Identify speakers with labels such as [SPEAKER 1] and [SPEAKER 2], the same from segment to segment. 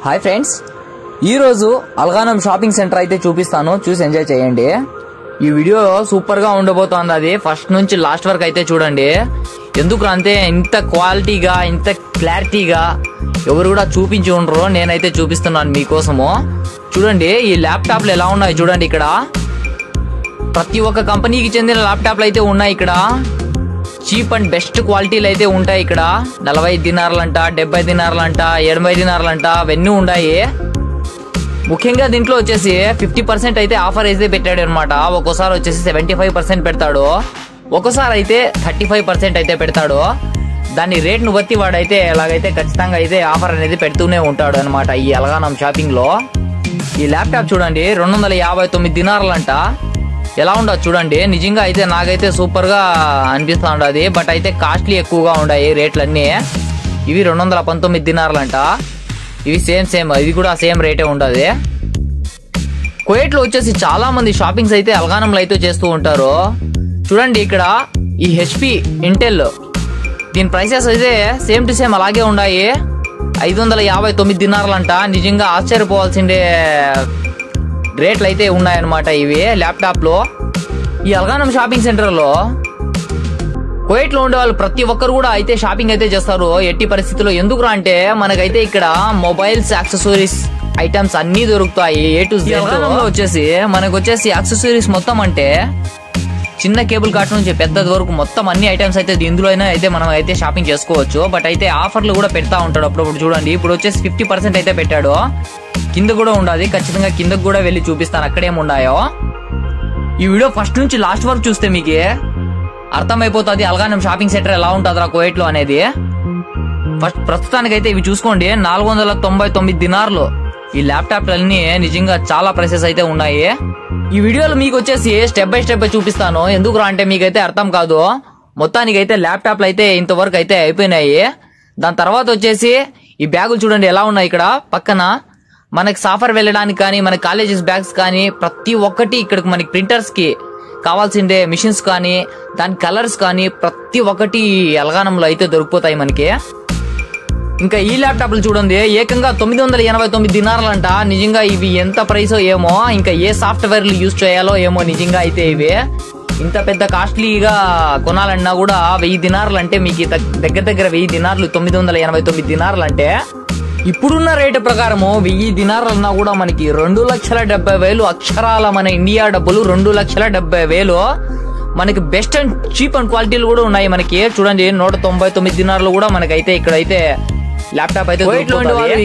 [SPEAKER 1] Hi friends, ఈరోజు అల్గానం shopping centre అయితే చూపిస్తాను, చూసి ఎంజాయ్ చేయండి. ఈ వీడియో సూపర్ గా ఉండబోతోంది. అది ఫస్ట్ నుంచి లాస్ట్ వరకు అయితే చూడండి. ఎందుకు అంతే ఇంత క్వాలిటీగా ఇంత క్లారిటీగా ఎవరు కూడా చూపించి ఉండరు, నేనైతే చూపిస్తున్నాను మీకోసము. చూడండి ఈ ల్యాప్టాప్లు ఎలా ఉన్నాయి చూడండి. ఇక్కడ ప్రతి ఒక్క కంపెనీకి చెందిన ల్యాప్టాప్లు అయితే ఉన్నాయి. ఇక్కడ చీప్ అండ్ బెస్ట్ క్వాలిటీలు అయితే ఉంటాయి. ఇక్కడ 40 దినార్లంట, 70 దినార్లంట, 80 దినార్లంట అవన్నీ ఉన్నాయి. ముఖ్యంగా దీంట్లో వచ్చేసి 50% అయితే ఆఫర్ అయితే పెట్టాడు అనమాట. ఒక్కోసారి వచ్చేసి 75% పెడతాడు, ఒక్కోసారి అయితే 35% అయితే పెడతాడు. దాని రేట్ను బట్టి వాడైతే ఎలాగైతే ఖచ్చితంగా అయితే ఆఫర్ అనేది పెడుతూనే ఉంటాడు అనమాట ఈ అల్గానం షాపింగ్ లో. ఈ ల్యాప్టాప్ చూడండి 259 దినార్లంట. ఎలా ఉండదు చూడండి. నిజంగా అయితే నాకైతే సూపర్ గా అనిపిస్తా ఉండదు, బట్ అయితే కాస్ట్లీ ఎక్కువగా ఉన్నాయి రేట్లన్నీ. ఇవి 219 దినార్లంట. ఇవి సేమ్ ఇది కూడా సేమ్ రేటే ఉండదు. కువైట్ లో వచ్చేసి చాలా మంది షాపింగ్స్ అయితే అల్గానంలో అయితే చేస్తూ ఉంటారు. చూడండి ఇక్కడ ఈ హెచ్పి ఇంటెల్ దీని ప్రైసెస్ అయితే సేమ్ టు సేమ్ అలాగే ఉన్నాయి. 559 దినార్లంట. నిజంగా ఆశ్చర్యపోవాల్సిందే రేట్లు అయితే ఉన్నాయన్నమాట ఇవి ల్యాప్టాప్ లో. ఈ అల్గానం షాపింగ్ సెంటర్ లో కువైట్ లో ఉండే వాళ్ళు ప్రతి ఒక్కరు కూడా అయితే షాపింగ్ అయితే చేస్తారు ఎట్టి పరిస్థితుల్లో. ఎందుకురా అంటే మనకైతే ఇక్కడ మొబైల్స్, యాక్సెసరీస్ ఐటమ్స్ అన్ని దొరుకుతాయి. ఏ టు జెడ్ వచ్చేసి మనకు వచ్చేసి యాక్సెసరీస్ మొత్తం అంటే చిన్న కేబుల్ కార్ట్ నుంచి పెద్దది వరకు మొత్తం అన్ని ఐటమ్స్ అయితే ఇందులోనే అయితే మనం అయితే షాపింగ్ చేసుకోవచ్చు. బట్ అయితే ఆఫర్లు కూడా పెడతా ఉంటాడు అప్పుడప్పుడు. చూడండి ఇప్పుడు వచ్చేసి 50% అయితే పెట్టాడు. కింద కూడా ఉండాలి, ఖచ్చితంగా కిందకు కూడా వెళ్ళి చూపిస్తాను అక్కడేమున్నాయో. ఈ వీడియో ఫస్ట్ నుంచి లాస్ట్ వరకు చూస్తే మీకు అర్థమైపోతుంది అల్గానం షాపింగ్ సెంటర్ ఎలా ఉంటుందిరా కువైట్ లో అనేది. ఫస్ట్ ప్రస్తుతానికైతే ఇవి చూసుకోండి 499 దినార్లు. ఈ ల్యాప్టాప్ అన్ని నిజంగా చాలా ప్రైసెస్ అయితే ఉన్నాయి. ఈ వీడియోలో మీకు వచ్చేసి స్టెప్ బై స్టెప్ చూపిస్తాను. ఎందుకు అంటే మీకైతే అర్థం కాదు. మొత్తానికి అయితే ల్యాప్టాప్లు అయితే ఇంతవరకు అయితే అయిపోయినాయి. దాని తర్వాత వచ్చేసి ఈ బ్యాగులు చూడండి ఎలా ఉన్నాయి. ఇక్కడ పక్కన మనకి సాఫర్ వెళ్ళడానికి కానీ, మన కాలేజెస్ బ్యాగ్స్ కానీ ప్రతి ఒక్కటి ఇక్కడికి మనకి ప్రింటర్స్ కి కావాల్సిందే మిషన్స్ కానీ, దాని కలర్స్ కానీ ప్రతి ఒక్కటి అల్గానంలో అయితే దొరికిపోతాయి మనకి. ఇంకా ఈ ల్యాప్టాప్లు చూడండి ఏకంగా 989 దినార్లంట. నిజంగా ఇవి ఎంత ప్రైసో ఏమో, ఇంకా ఏ సాఫ్ట్వేర్లు యూజ్ చేయాలో ఏమో. నిజంగా అయితే ఇవి ఇంత పెద్ద కాస్ట్లీగా కొనాలన్నా కూడా 1000 దినార్లు అంటే మీకు దగ్గర 1000 దినార్లు 989 దినార్లు అంటే ఇప్పుడున్న రేటు ప్రకారము 1000 దినార్లన్నా కూడా మనకి 2,70,000 అక్షరాల మన ఇండియా డబ్బులు 2,70,000. మనకి బెస్ట్ అండ్ చీప్ అండ్ క్వాలిటీలు కూడా ఉన్నాయి మనకి. చూడండి 199 దినార్లు కూడా మనకైతే ఇక్కడైతే ల్యాప్టాప్ అయితే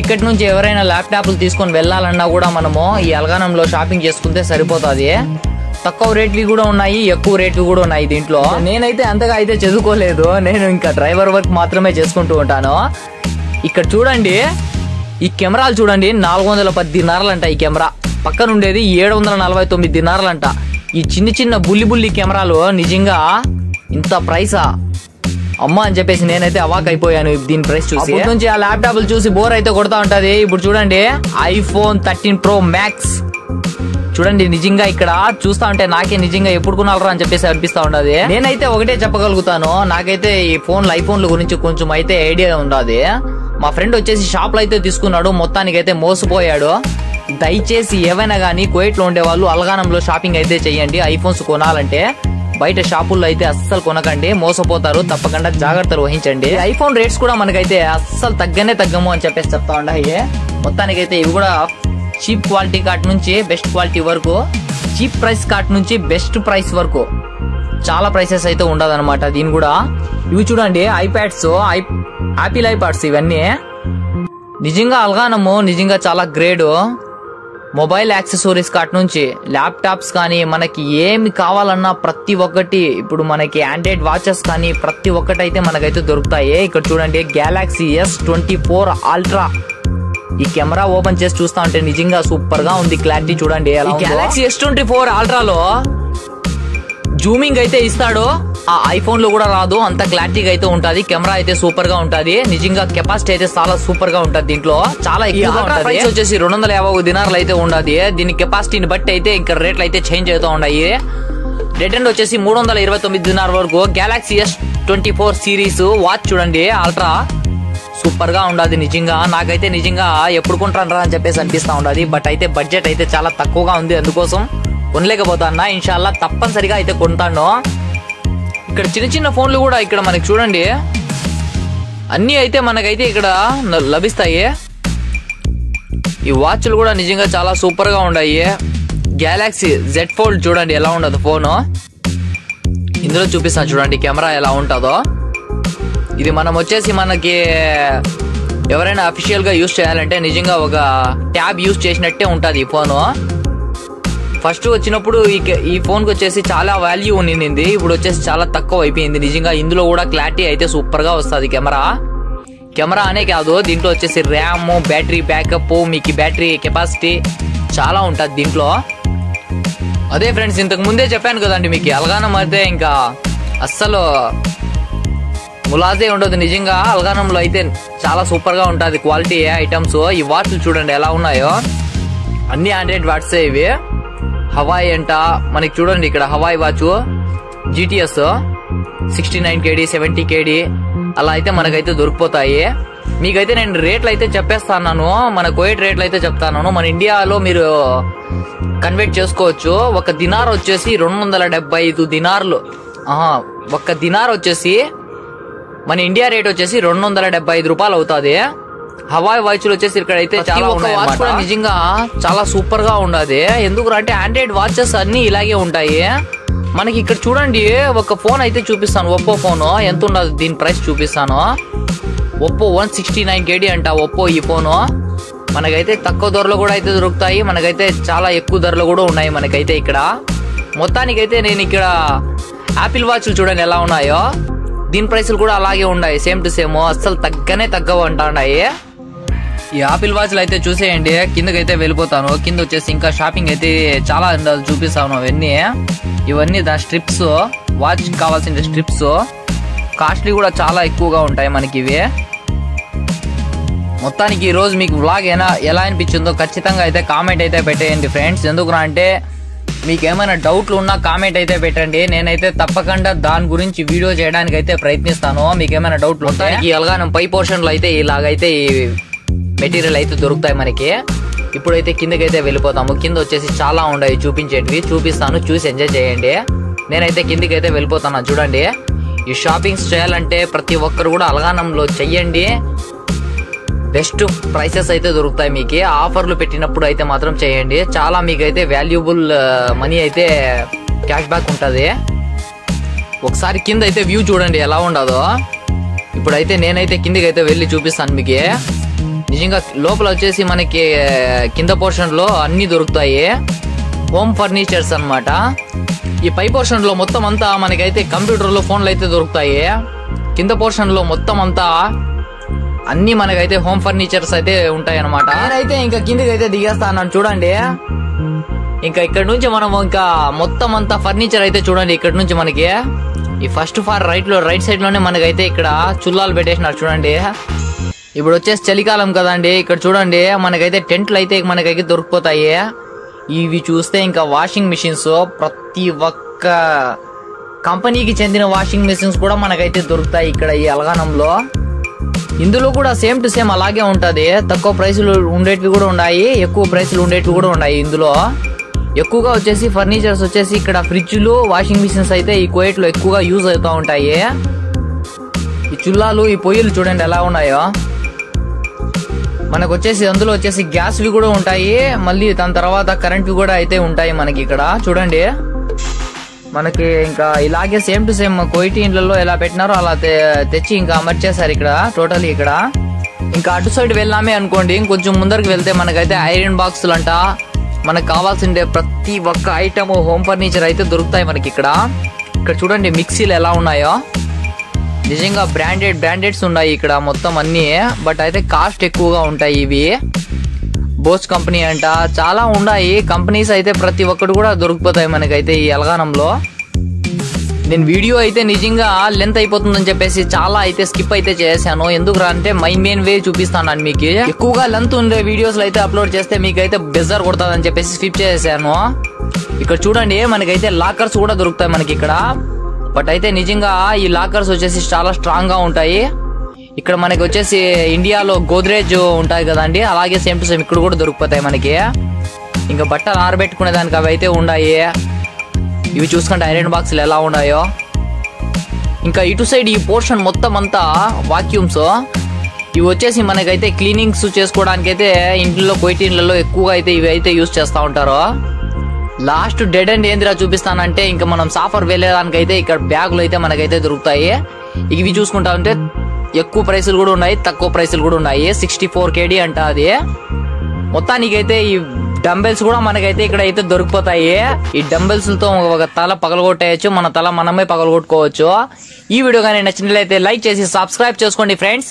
[SPEAKER 1] ఇక్కడి నుంచి ఎవరైనా ల్యాప్టాప్లు తీసుకొని వెళ్ళాలన్నా కూడా మనము ఈ అల్గానంలో షాపింగ్ చేసుకుంటే సరిపోతుంది. తక్కువ రేట్వి కూడా ఉన్నాయి, ఎక్కువ రేట్లు కూడా ఉన్నాయి దీంట్లో. నేనైతే అంతగా అయితే చదువుకోలేదు, నేను ఇంకా డ్రైవర్ వర్క్ మాత్రమే చేసుకుంటూ ఉంటాను. ఇక్కడ చూడండి ఈ కెమెరాలు చూడండి 410 దినార్లంట. ఈ కెమెరా పక్కన ఉండేది 749 దినార్లంట. ఈ చిన్న బుల్లి కెమెరాలు నిజంగా ఇంత ప్రైసా అమ్మ అని చెప్పేసి నేనైతే అవాక్ అయిపోయాను దీని ప్రైస్ చూసి. నుంచి ఆ ల్యాప్టాప్లు చూసి బోర్ అయితే కొడతా ఉంటది. ఇప్పుడు చూడండి iPhone 13 Pro Max చూడండి. నిజంగా ఇక్కడ చూస్తా ఉంటే నాకే నిజంగా ఎప్పుడు కొనాలరా అని చెప్పేసి అనిపిస్తా ఉండదు. నేనైతే ఒకటే చెప్పగలుగుతాను, నాకైతే ఈ ఐఫోన్ల గురించి కొంచెం అయితే ఐడియా ఉండదు. మా ఫ్రెండ్ వచ్చేసి షాప్ లో అయితే తీసుకున్నాడు, మొత్తానికి అయితే మోసపోయాడు. దయచేసి ఏవైనా కానీ కువైట్ లో ఉండే వాళ్ళు అల్గానంలో షాపింగ్ అయితే చెయ్యండి. ఐఫోన్స్ కొనాలంటే బయట షాపుల్లో అయితే అస్సలు కొనకండి, మోసపోతారు. తప్పకుండా జాగ్రత్తలు వహించండి. ఐఫోన్ రేట్స్ కూడా మనకైతే అస్సలు తగ్గము అని చెప్పేసి చెప్తా ఉన్నాయి. మొత్తానికైతే ఇవి కూడా చీప్ క్వాలిటీ కార్ట్ నుంచి బెస్ట్ క్వాలిటీ వరకు, చీప్ ప్రైస్ కార్ట్ నుంచి బెస్ట్ ప్రైస్ వరకు చాలా ప్రైసెస్ అయితే ఉండదు అనమాట దీని కూడా. ఇవి చూడండి ఐప్యాడ్స్, యాపిల్ ఐప్యాడ్స్ ఇవన్నీ నిజంగా అల్గానము నిజంగా చాలా గ్రేడ్. మొబైల్ యాక్సెసరీస్ కార్ట్ నుంచి ల్యాప్టాప్స్ కానీ మనకి ఏమి కావాలన్నా ప్రతి ఒక్కటి, ఇప్పుడు మనకి ఆండ్రాయిడ్ వాచెస్ కానీ ప్రతి ఒక్కటి అయితే మనకైతే దొరుకుతాయి. ఇక్కడ చూడండి Galaxy S24 Ultra. ఈ కెమెరా ఓపెన్ చేసి చూస్తా ఉంటే నిజంగా సూపర్ గా ఉంది క్లారిటీ. చూడండి Galaxy S24 Ultra లో జూమింగ్ అయితే ఇస్తాడు, ఆ ఐఫోన్ లో కూడా రాదు. అంత క్లారిటీగా అయితే ఉంటది. కెమెరా అయితే సూపర్ గా ఉంటది. నిజంగా కెపాసిటీ అయితే చాలా సూపర్ గా ఉంటది. దీంట్లో చాలా ఎక్కువ ప్రైస్ వచ్చేసి 250 దినార్లు అయితే ఉండదు. దీని కెపాసిటీని బట్టి అయితే ఇంకా రేట్లు అయితే చేంజ్ అవుతూ ఉన్నాయి. రేట్ అండ్ వచ్చేసి 329 దినార్ వరకు. Galaxy S24 సిరీస్ వాచ్ చూడండి అల్ట్రా సూపర్ గా ఉండదు నిజంగా. నాకైతే నిజంగా ఎప్పుడు కొంటారా అని చెప్పేసి అనిపిస్తా ఉండదు. బట్ అయితే బడ్జెట్ అయితే చాలా తక్కువగా ఉంది, అందుకోసం కొనలేకపోతాను. ఇన్షాల్లా తప్పనిసరిగా అయితే కొంటాను. ఇక్కడ చిన్న చిన్న ఫోన్లు కూడా ఇక్కడ మనకి చూడండి అన్నీ అయితే మనకైతే ఇక్కడ లభిస్తాయి. ఈ వాచ్లు కూడా నిజంగా చాలా సూపర్ గా ఉన్నాయి. గెలాక్సీ జెడ్ ఫోల్డ్ చూడండి ఎలా ఉండదు ఫోను. ఇందులో చూపిస్తాను చూడండి కెమెరా ఎలా ఉంటుందో. ఇది మనం వచ్చేసి మనకి ఎవరైనా అఫీషియల్ గా యూజ్ చేయాలంటే నిజంగా ఒక ట్యాబ్ యూజ్ చేసినట్టే ఉంటుంది ఈ ఫోను. ఫస్ట్ వచ్చినప్పుడు ఈ ఫోన్ కి వచ్చేసి చాలా వాల్యూ ఉన్నింది, ఇప్పుడు వచ్చేసి చాలా తక్కువ అయిపోయింది నిజంగా. ఇందులో కూడా క్లారిటీ అయితే సూపర్ గా వస్తుంది. కెమెరా అనే కాదు, దీంట్లో వచ్చేసి ర్యామ్, బ్యాటరీ బ్యాకప్, మీకు బ్యాటరీ కెపాసిటీ చాలా ఉంటుంది దీంట్లో. అదే ఫ్రెండ్స్, ఇంతకు ముందే చెప్పాను కదండి మీకు, అల్గానం అయితే ఇంకా అస్సలు ములాజే ఉండదు నిజంగా. అల్గానంలో అయితే చాలా సూపర్ గా ఉంటుంది క్వాలిటీ ఐటమ్స్. ఈ వాచ్లు చూడండి ఎలా ఉన్నాయో, అన్ని ఆండ్రాయిడ్ వాట్సే ఇవి. హవాయి అంట మనకి చూడండి ఇక్కడ Hawaii watch GTS 69 KD 70 KD అలా అయితే మనకైతే దొరికిపోతాయి. మీకైతే నేను రేట్లు అయితే చెప్పేస్తాను, మన కువైట్ రేట్లు అయితే చెప్తాను. మన ఇండియాలో మీరు కన్వర్ట్ చేసుకోవచ్చు. ఒక దినార్ వచ్చేసి 275 దినార్లు. ఒక దినార్ వచ్చేసి మన ఇండియా రేట్ వచ్చేసి 275 రూపాయలు అవుతుంది. హవాయి వాచ్లు వచ్చేసి ఇక్కడ అయితే చాలా వాచ్ కూడా నిజంగా చాలా సూపర్ గా ఉండదు. ఎందుకు అంటే ఆండ్రాయిడ్ వాచెస్ అన్ని ఇలాగే ఉంటాయి. మనకి ఇక్కడ చూడండి ఒక ఫోన్ అయితే చూపిస్తాను, ఒప్పో ఫోన్ ఎంత ఉండదు దీని ప్రైస్ చూపిస్తాను. ఒప్పో 169 KD అంట ఒప్పో ఈ ఫోను. మనకైతే తక్కువ ధరలో కూడా అయితే దొరుకుతాయి, మనకైతే చాలా ఎక్కువ ధరలో కూడా ఉన్నాయి మనకైతే ఇక్కడ. మొత్తానికైతే నేను ఇక్కడ యాపిల్ వాచ్లు చూడండి ఎలా ఉన్నాయో, దీని ప్రైస్లు కూడా అలాగే ఉన్నాయి, సేమ్ టు సేమ్, అస్సలు తగ్గవు అంటున్నాయి. ఈ ఆపిల్ వాచ్లు అయితే చూసేయండి. కిందకైతే వెళ్ళిపోతాను. కింద వచ్చేసి ఇంకా షాపింగ్ అయితే చాలా చూపిస్తాను. ఇవన్నీ దాని స్ట్రిప్స్, వాచ్ కావాల్సిన స్ట్రిప్స్, కాస్ట్లీ కూడా చాలా ఎక్కువగా ఉంటాయి మనకి ఇవి. మొత్తానికి ఈ రోజు మీకు వ్లాగ్ ఎలా అనిపించిందో ఖచ్చితంగా అయితే కామెంట్ అయితే పెట్టేయండి ఫ్రెండ్స్. ఎందుకు అంటే మీకు ఏమైనా డౌట్లు ఉన్నా కామెంట్ అయితే పెట్టండి, నేనైతే తప్పకుండా దాని గురించి వీడియో చేయడానికి అయితే ప్రయత్నిస్తాను. మీకు ఏమైనా డౌట్లు ఉంటాయి. ఈ అల్గానం పై పోర్షన్ లో అయితే ఇలాగైతే ఈ మెటీరియల్ అయితే దొరుకుతాయి మనకి. ఇప్పుడైతే కిందకైతే వెళ్ళిపోతాము. కింద వచ్చేసి చాలా ఉన్నాయి చూపించేటివి, చూపిస్తాను, చూసి ఎంజాయ్ చేయండి. నేనైతే కిందకి అయితే వెళ్ళిపోతాను. చూడండి, ఈ షాపింగ్స్ చేయాలంటే ప్రతి ఒక్కరు కూడా అల్గానంలో చెయ్యండి. బెస్ట్ ప్రైసెస్ అయితే దొరుకుతాయి మీకు. ఆఫర్లు పెట్టినప్పుడు అయితే మాత్రం చేయండి, చాలా మీకైతే వాల్యుబుల్ మనీ అయితే క్యాష్ బ్యాక్ ఉంటుంది. ఒకసారి కింద అయితే వ్యూ చూడండి ఎలా ఉండదో. ఇప్పుడైతే నేనైతే కిందకి అయితే వెళ్ళి చూపిస్తాను మీకు. నిజంగా లోపల వచ్చేసి మనకి కింద పోర్షన్ లో అన్ని దొరుకుతాయి, హోమ్ ఫర్నిచర్స్ అన్నమాట. ఈ పై పోర్షన్ లో మొత్తం అంతా మనకైతే కంప్యూటర్లో ఫోన్లు అయితే దొరుకుతాయి. కింద పోర్షన్ లో మొత్తం అంతా అన్ని మనకైతే హోమ్ ఫర్నిచర్స్ అయితే ఉంటాయి అనమాట. నేనైతే ఇంకా కిందకి అయితే దిగేస్తాను చూడండి. ఇంకా ఇక్కడ నుంచి మనం ఇంకా మొత్తం అంతా ఫర్నిచర్ అయితే చూడండి. ఇక్కడ నుంచి మనకి ఈ ఫస్ట్ రైట్ సైడ్ లోనే మనకైతే ఇక్కడ చుల్లాలు పెట్టేసినారు చూడండి. ఇప్పుడు వచ్చేసి చలికాలం కదండి, ఇక్కడ చూడండి మనకైతే టెంట్లు అయితే మనకైతే దొరికిపోతాయి. ఇవి చూస్తే ఇంకా వాషింగ్ మిషన్స్, ప్రతి ఒక్క కంపెనీకి చెందిన వాషింగ్ మిషన్స్ కూడా మనకైతే దొరుకుతాయి ఇక్కడ ఈ అల్గానంలో. ఇందులో కూడా సేమ్ టు సేమ్ అలాగే ఉంటది, తక్కువ ప్రైసులు ఉండేటివి కూడా ఉన్నాయి, ఎక్కువ ప్రైసులు ఉండేటివి కూడా ఉన్నాయి. ఇందులో ఎక్కువగా వచ్చేసి ఫర్నిచర్స్ వచ్చేసి ఇక్కడ ఫ్రిడ్జ్లు, వాషింగ్ మిషన్స్ అయితే ఈ కువైట్ లో ఎక్కువగా యూజ్ అవుతూ ఉంటాయి. ఈ చుల్లాలు, ఈ పొయ్యిలు చూడండి ఎలా ఉన్నాయో. మనకు వచ్చేసి అందులో వచ్చేసి గ్యాస్వి కూడా ఉంటాయి, మళ్ళీ దాని తర్వాత కరెంట్వి కూడా అయితే ఉంటాయి మనకి ఇక్కడ చూడండి. మనకి ఇంకా ఇలాగే సేమ్ టు సేమ్ కువైటీ ఇండ్లలో ఎలా పెట్టినారో అలా తెచ్చి ఇంకా అమర్చేశారు ఇక్కడ టోటల్. ఇక్కడ ఇంకా అటు సైడ్ వెళ్ళామే అనుకోండి, ఇంకొంచెం ముందరికి వెళ్తే మనకైతే ఐరన్ బాక్సులు అంట, మనకు కావాల్సిందే ప్రతి ఒక్క ఐటమ్ హోమ్ ఫర్నిచర్ అయితే దొరుకుతాయి మనకి ఇక్కడ. ఇక్కడ చూడండి మిక్సీలు ఎలా ఉన్నాయో, నిజంగా బ్రాండెడ్స్ ఉన్నాయి ఇక్కడ మొత్తం అన్ని. బట్ అయితే కాస్ట్ ఎక్కువగా ఉంటాయి ఇవి. బోస్ కంపెనీ అంట, చాలా ఉన్నాయి కంపెనీస్ అయితే, ప్రతి ఒక్కటి కూడా దొరికిపోతాయి మనకైతే ఈ అల్గానంలో. నేను వీడియో అయితే నిజంగా లెంత్ అయిపోతుందని చెప్పేసి చాలా అయితే స్కిప్ అయితే చేశాను. ఎందుకు అంటే మెయిన్ వే చూపిస్తాను మీకు. ఎక్కువగా లెంత్ ఉండే వీడియోస్ అయితే అప్లోడ్ చేస్తే మీకైతే బెజర్ కొడతాదని చెప్పేసి స్కిప్ చేశాను. ఇక్కడ చూడండి మనకైతే లాకర్స్ కూడా దొరుకుతాయి మనకి ఇక్కడ. బట్ అయితే నిజంగా ఈ లాకర్స్ వచ్చేసి చాలా స్ట్రాంగ్ గా ఉంటాయి. ఇక్కడ మనకి వచ్చేసి ఇండియాలో గోద్రేజ్ ఉంటాయి కదండి, అలాగే సేమ్ టు సేమ్ ఇక్కడ కూడా దొరికిపోతాయి మనకి. ఇంకా బట్టలు ఆరబెట్టుకునే దానికి అవి అయితే ఉన్నాయి. ఇవి చూసుకుంటే ఐరన్ బాక్సులు ఎలా ఉన్నాయో. ఇంకా ఇటు సైడ్ ఈ పోర్షన్ మొత్తం అంతా వాక్యూమ్స్. ఇవి వచ్చేసి మనకైతే క్లీనింగ్స్ చేసుకోవడానికి అయితే ఇంట్లో కొయిటీన్లలో ఎక్కువగా అయితే ఇవి అయితే యూజ్ చేస్తూ ఉంటారు. లాస్ట్ డెడ్ అండ్ ఏందిరా చూపిస్తానంటే ఇంకా మనం సాఫర్ వెళ్ళేదానికైతే ఇక్కడ బ్యాగులు అయితే మనకైతే దొరుకుతాయి. ఇవి చూసుకుంటా ఉంటే ఎక్కువ ప్రైసులు కూడా ఉన్నాయి, తక్కువ ప్రైసులు కూడా ఉన్నాయి. 64 kg అంట అది. మొత్తానికైతే ఈ డంబెల్స్ కూడా మనకైతే ఇక్కడ అయితే దొరికిపోతాయి. ఈ డంబెల్స్ తో ఒక తల పగలగొట్టేయచ్చు, మన తల మనమే పగలగొట్టుకోవచ్చు. ఈ వీడియో కానీ నచ్చినట్లయితే లైక్ చేసి సబ్స్క్రైబ్ చేసుకోండి ఫ్రెండ్స్.